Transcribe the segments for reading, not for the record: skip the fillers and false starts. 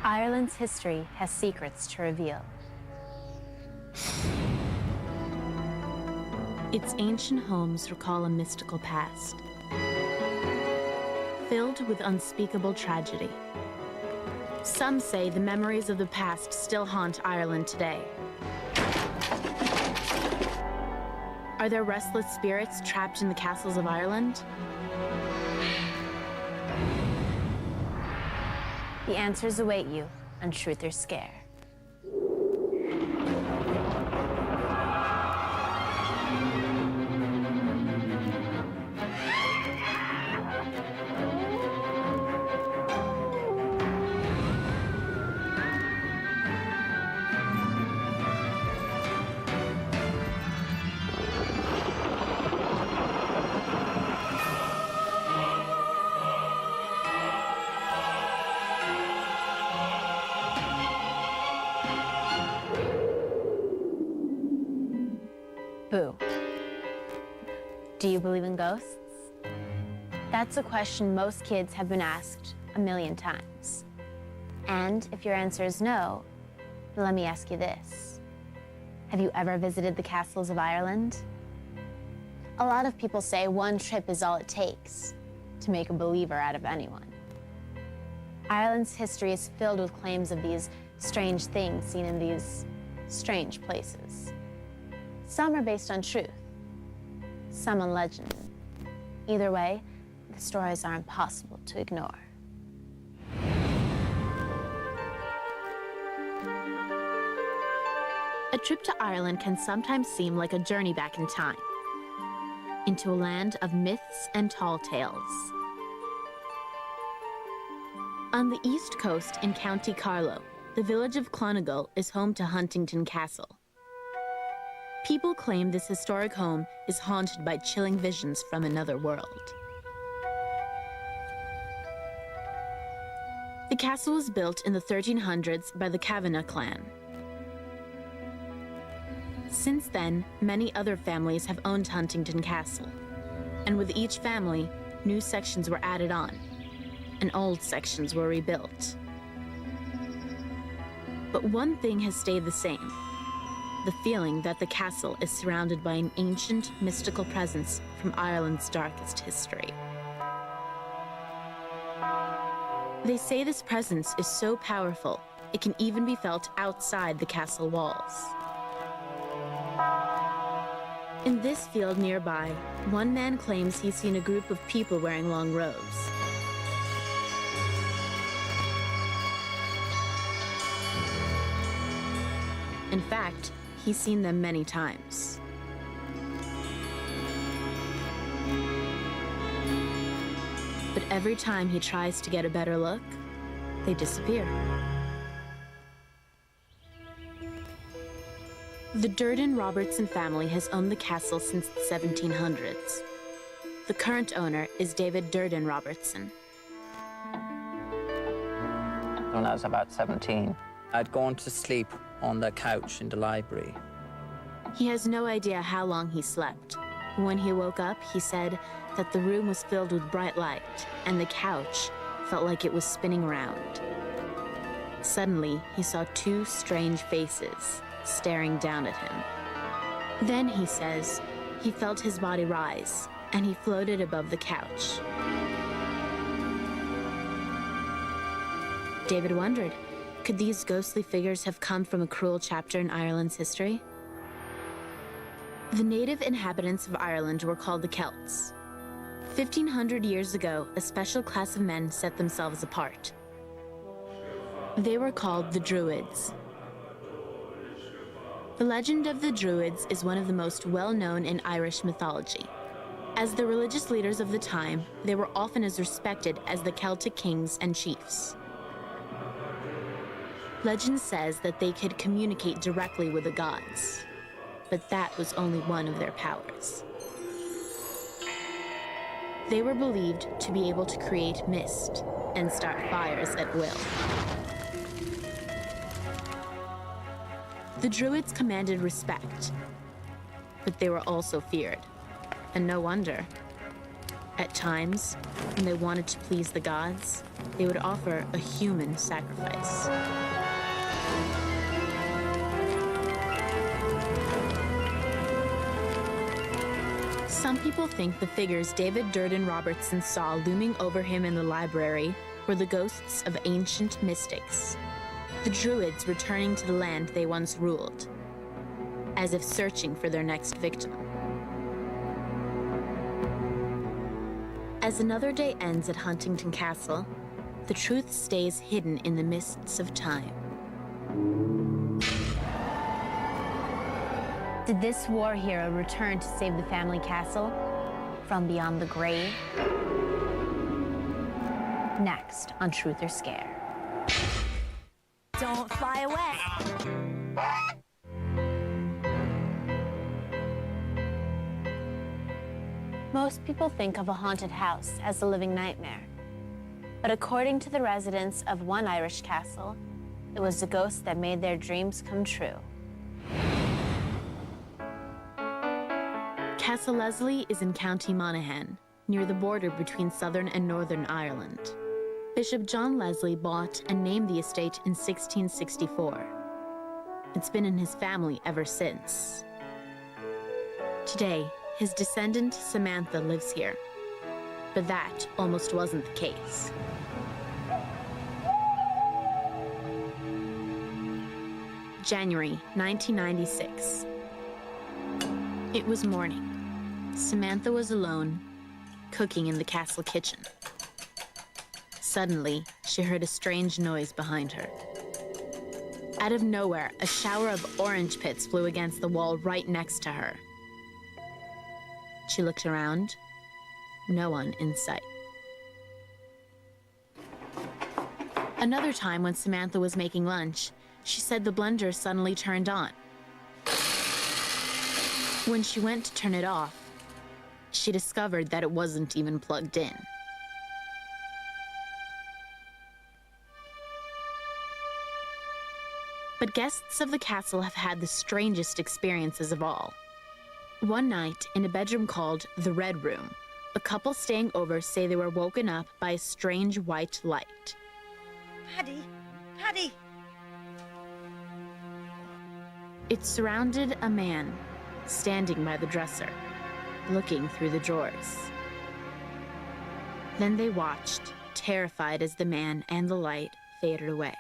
Ireland's history has secrets to reveal. Its ancient homes recall a mystical past, filled with unspeakable tragedy. Some say the memories of the past still haunt Ireland today. Are there restless spirits trapped in the castles of Ireland? The answers await you on Truth or Scare. Boo. Do you believe in ghosts? That's a question most kids have been asked a million times. And if your answer is no, let me ask you this. Have you ever visited the castles of Ireland? A lot of people say one trip is all it takes to make a believer out of anyone. Ireland's history is filled with claims of these strange things seen in these strange places. Some are based on truth, some on legend. Either way, the stories are impossible to ignore. A trip to Ireland can sometimes seem like a journey back in time, into a land of myths and tall tales. On the east coast in County Carlow, the village of Clonigal is home to Huntington Castle. People claim this historic home is haunted by chilling visions from another world. The castle was built in the 1300s by the Kavanagh clan. Since then, many other families have owned Huntington Castle, and with each family, new sections were added on, and old sections were rebuilt. But one thing has stayed the same: the feeling that the castle is surrounded by an ancient, mystical presence from Ireland's darkest history. They say this presence is so powerful, it can even be felt outside the castle walls. In this field nearby, one man claims he's seen a group of people wearing long robes. In fact, he's seen them many times. But every time he tries to get a better look, they disappear. The Durden-Robertson family has owned the castle since the 1700s. The current owner is David Durden-Robertson. When I was about 17, I'd gone to sleep on the couch in the library. He has no idea how long he slept. When he woke up, he said that the room was filled with bright light, and the couch felt like it was spinning around. Suddenly, he saw two strange faces staring down at him. Then, he says, he felt his body rise, and he floated above the couch. David wondered, could these ghostly figures have come from a cruel chapter in Ireland's history? The native inhabitants of Ireland were called the Celts. 1,500 years ago, a special class of men set themselves apart. They were called the Druids. The legend of the Druids is one of the most well-known in Irish mythology. As the religious leaders of the time, they were often as respected as the Celtic kings and chiefs. Legend says that they could communicate directly with the gods, but that was only one of their powers. They were believed to be able to create mist and start fires at will. The Druids commanded respect, but they were also feared, and no wonder. At times, when they wanted to please the gods, they would offer a human sacrifice. Some people think the figures David Durden Robertson saw looming over him in the library were the ghosts of ancient mystics, the Druids returning to the land they once ruled, as if searching for their next victim. As another day ends at Huntington Castle, the truth stays hidden in the mists of time. Did this war hero return to save the family castle from beyond the grave? Next on Truth or Scare. Don't fly away. Most people think of a haunted house as a living nightmare. But according to the residents of one Irish castle, it was a ghost that made their dreams come true. Castle Leslie is in County Monaghan, near the border between Southern and Northern Ireland. Bishop John Leslie bought and named the estate in 1664. It's been in his family ever since. Today, his descendant Samantha lives here, but that almost wasn't the case. January 1996. It was morning. Samantha was alone, cooking in the castle kitchen. Suddenly, she heard a strange noise behind her. Out of nowhere, a shower of orange pits flew against the wall right next to her. She looked around. No one in sight. Another time when Samantha was making lunch, she said the blender suddenly turned on. When she went to turn it off, she discovered that it wasn't even plugged in. But guests of the castle have had the strangest experiences of all. One night, in a bedroom called the Red Room, a couple staying over say they were woken up by a strange white light. Paddy! Paddy! It surrounded a man standing by the dresser, looking through the drawers. Then they watched, terrified as the man and the light faded away.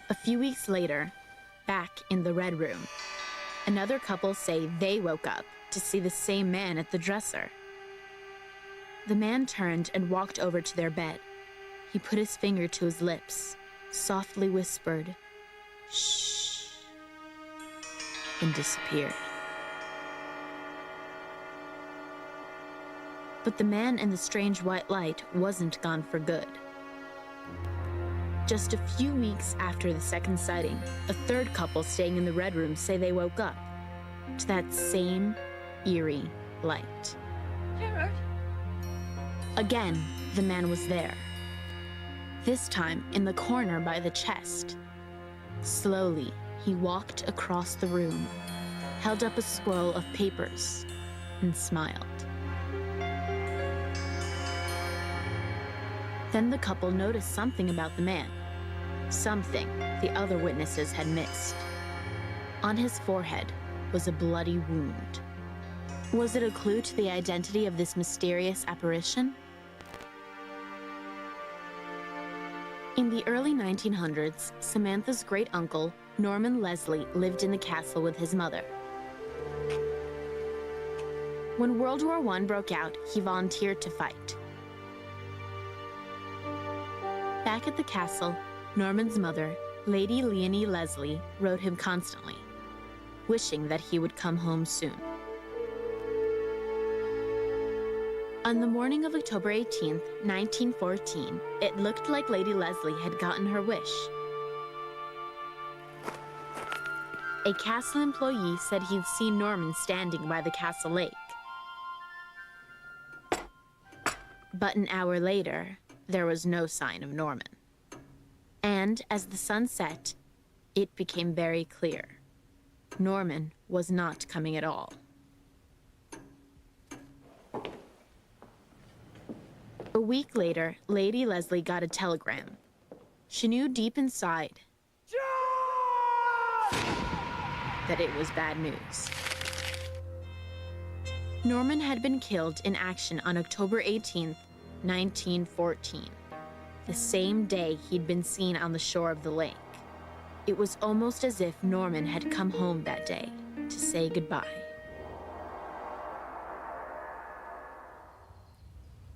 A few weeks later, back in the Red Room, another couple say they woke up to see the same man at the dresser. The man turned and walked over to their bed. He put his finger to his lips, softly whispered, "Shh," and disappeared. But the man in the strange white light wasn't gone for good. Just a few weeks after the second sighting, a third couple staying in the Red Room say they woke up to that same eerie light. Gerard? Again, the man was there. This time in the corner by the chest. Slowly, he walked across the room, held up a scroll of papers, and smiled. Then the couple noticed something about the man. Something the other witnesses had missed. On his forehead was a bloody wound. Was it a clue to the identity of this mysterious apparition? In the early 1900s, Samantha's great-uncle, Norman Leslie, lived in the castle with his mother. When World War I broke out, he volunteered to fight. Back at the castle, Norman's mother, Lady Leonie Leslie, wrote him constantly, wishing that he would come home soon. On the morning of October 18th, 1914, it looked like Lady Leslie had gotten her wish. A castle employee said he'd seen Norman standing by the castle lake. But an hour later, there was no sign of Norman. And as the sun set, it became very clear. Norman was not coming at all. A week later, Lady Leslie got a telegram. She knew deep inside that it was bad news. Norman had been killed in action on October 18th, 1914, the same day he'd been seen on the shore of the lake. It was almost as if Norman had come home that day to say goodbye.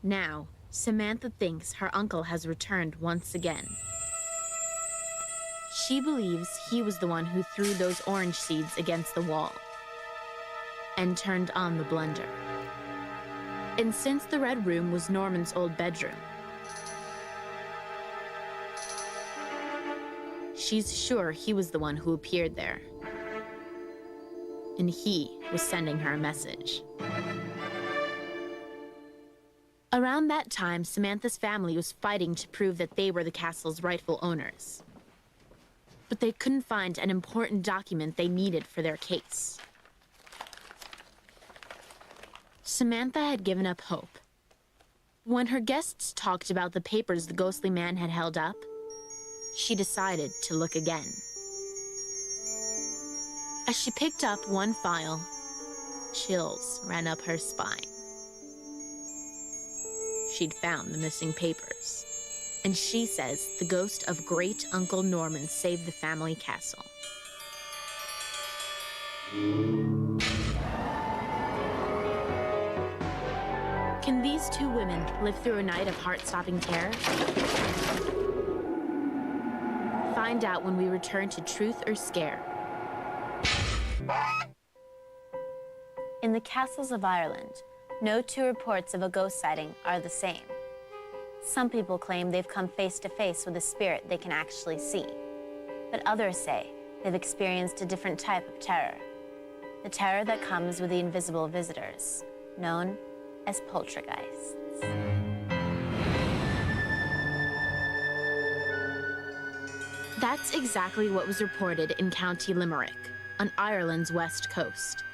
Now, Samantha thinks her uncle has returned once again. She believes he was the one who threw those orange seeds against the wall and turned on the blender. And since the Red Room was Norman's old bedroom, she's sure he was the one who appeared there. And he was sending her a message. Around that time, Samantha's family was fighting to prove that they were the castle's rightful owners. But they couldn't find an important document they needed for their case. Samantha had given up hope. When her guests talked about the papers the ghostly man had held up, she decided to look again. As she picked up one file, chills ran up her spine. She'd found the missing papers, and she says the ghost of Great Uncle Norman saved the family castle. Can these two women live through a night of heart-stopping terror? Find out when we return to Truth or Scare. In the castles of Ireland, no two reports of a ghost sighting are the same. Some people claim they've come face to face with a spirit they can actually see, but others say they've experienced a different type of terror, the terror that comes with the invisible visitors, known as poltergeists. That's exactly what was reported in County Limerick, on Ireland's west coast.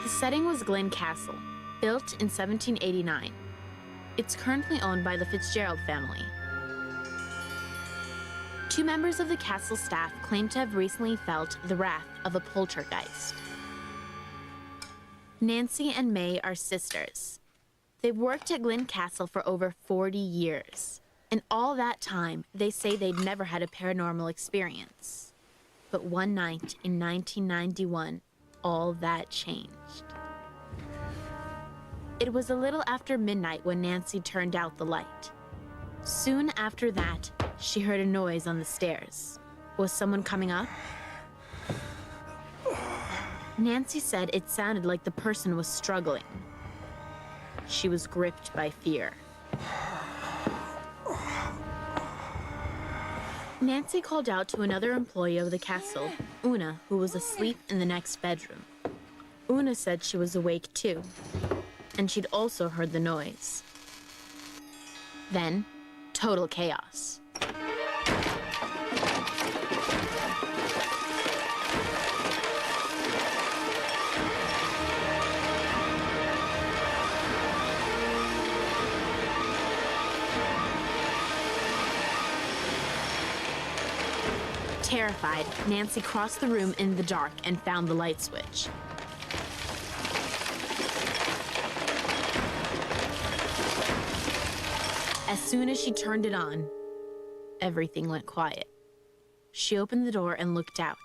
The setting was Glynn Castle, built in 1789. It's currently owned by the Fitzgerald family. Two members of the castle staff claim to have recently felt the wrath of a poltergeist. Nancy and May are sisters. They've worked at Glynn Castle for over 40 years. And all that time, they say they'd never had a paranormal experience. But one night in 1991, all that changed. It was a little after midnight when Nancy turned out the light. Soon after that, she heard a noise on the stairs. Was someone coming up? Nancy said it sounded like the person was struggling. She was gripped by fear. Nancy called out to another employee of the castle, Una, who was asleep in the next bedroom. Una said she was awake too, and she'd also heard the noise. Then, total chaos. Terrified, Nancy crossed the room in the dark and found the light switch. As soon as she turned it on, everything went quiet. She opened the door and looked out.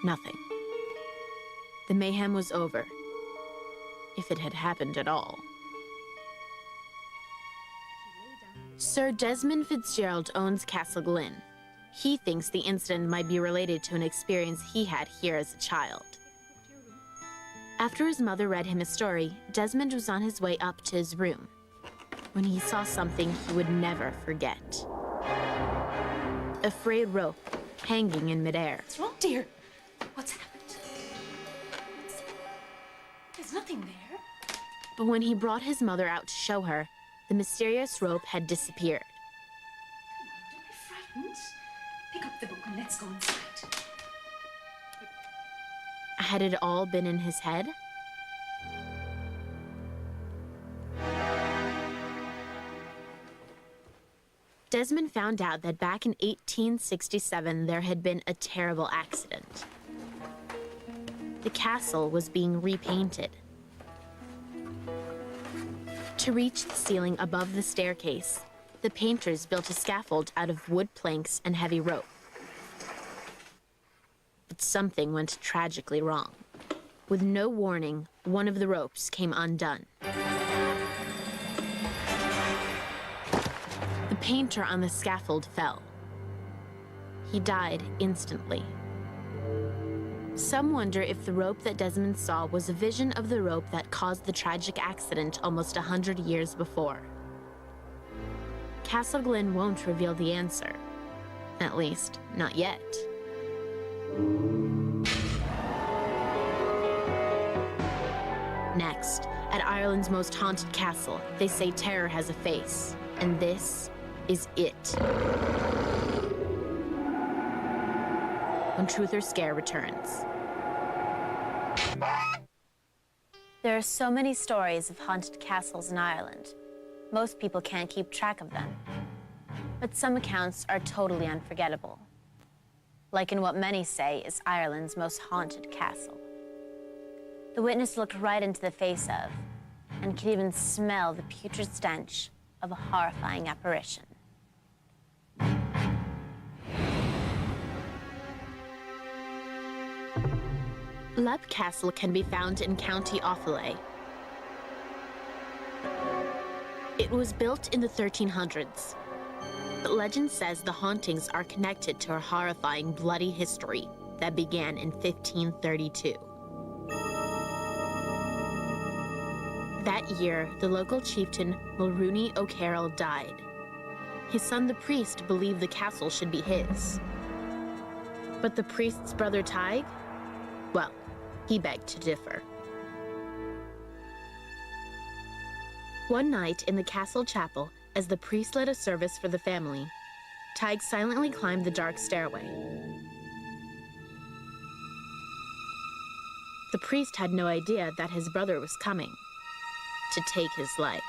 Nothing. The mayhem was over, if it had happened at all. Sir Desmond Fitzgerald owns Castle Glynn. He thinks the incident might be related to an experience he had here as a child. After his mother read him a story, Desmond was on his way up to his room when he saw something he would never forget. A frayed rope hanging in midair. What's wrong, dear? What's happened? There's nothing there. But when he brought his mother out to show her, the mysterious rope had disappeared. Don't be frightened. Pick up the book and let's go inside. Had it all been in his head? Desmond found out that back in 1867 there had been a terrible accident. The castle was being repainted. To reach the ceiling above the staircase, the painters built a scaffold out of wood planks and heavy rope. But something went tragically wrong. With no warning, one of the ropes came undone. The painter on the scaffold fell. He died instantly. Some wonder if the rope that Desmond saw was a vision of the rope that caused the tragic accident almost 100 years before. Castle Glen won't reveal the answer. At least, not yet. Next, at Ireland's most haunted castle, they say terror has a face, and this is it. When Truth or Scare returns. There are so many stories of haunted castles in Ireland. Most people can't keep track of them. But some accounts are totally unforgettable. Like in what many say is Ireland's most haunted castle. The witness looked right into the face of, and could even smell the putrid stench of a horrifying apparition. Leap Castle can be found in County Offaly. It was built in the 1300s, but legend says the hauntings are connected to a horrifying bloody history that began in 1532. That year, the local chieftain Mulrooney O'Carroll died. His son, the priest, believed the castle should be his. But the priest's brother, Tig? Well, he begged to differ. One night in the castle chapel, as the priest led a service for the family, Tig silently climbed the dark stairway. The priest had no idea that his brother was coming to take his life.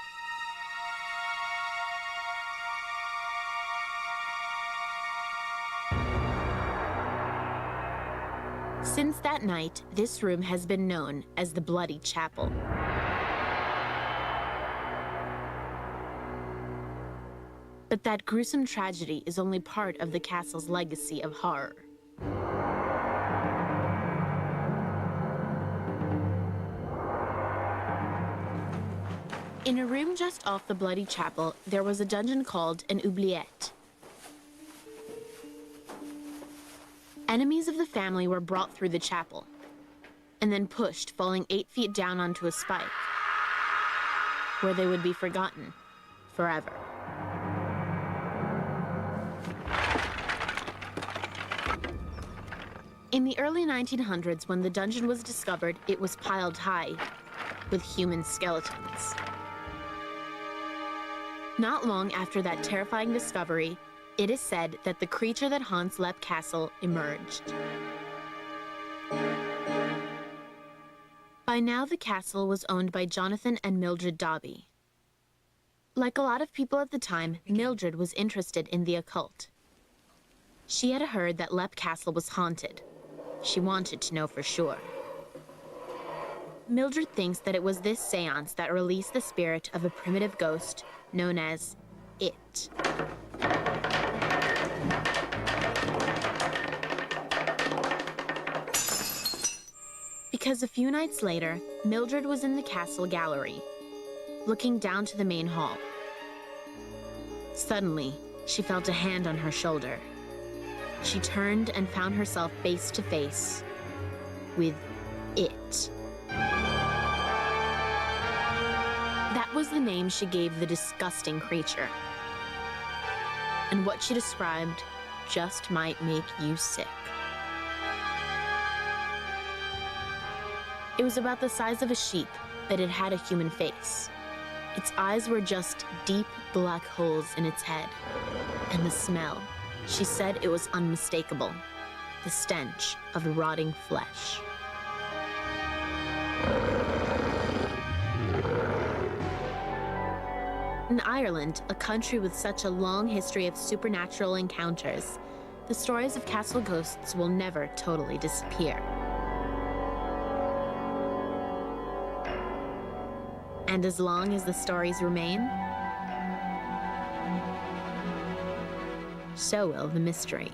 Since that night, this room has been known as the Bloody Chapel. But that gruesome tragedy is only part of the castle's legacy of horror. In a room just off the Bloody Chapel, there was a dungeon called an oubliette. Enemies of the family were brought through the chapel, and then pushed, falling 8 feet down onto a spike, where they would be forgotten forever. In the early 1900s, when the dungeon was discovered, it was piled high with human skeletons. Not long after that terrifying discovery, it is said that the creature that haunts Leap Castle emerged. By now, the castle was owned by Jonathan and Mildred Dobby. Like a lot of people at the time, Mildred was interested in the occult. She had heard that Leap Castle was haunted. She wanted to know for sure. Mildred thinks that it was this seance that released the spirit of a primitive ghost known as It. Because a few nights later, Mildred was in the castle gallery, looking down to the main hall. Suddenly, she felt a hand on her shoulder. She turned and found herself face to face with It. That was the name she gave the disgusting creature. And what she described just might make you sick. It was about the size of a sheep, but it had a human face. Its eyes were just deep black holes in its head. And the smell, she said it was unmistakable. The stench of rotting flesh. In Ireland, a country with such a long history of supernatural encounters, the stories of castle ghosts will never totally disappear. And as long as the stories remain, so will the mystery.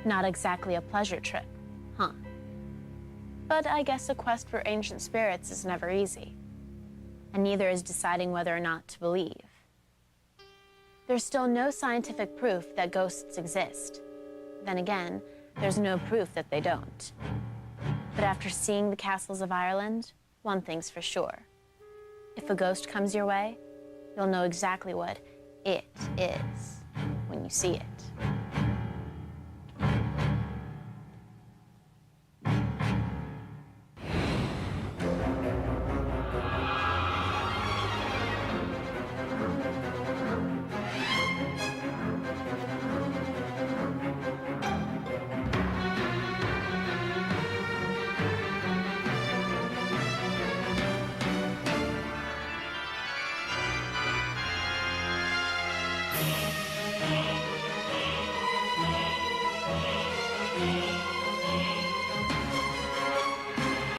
Not exactly a pleasure trip, huh? But I guess a quest for ancient spirits is never easy. And neither is deciding whether or not to believe. There's still no scientific proof that ghosts exist. Then again, there's no proof that they don't. But after seeing the castles of Ireland, one thing's for sure. If a ghost comes your way, you'll know exactly what it is when you see it.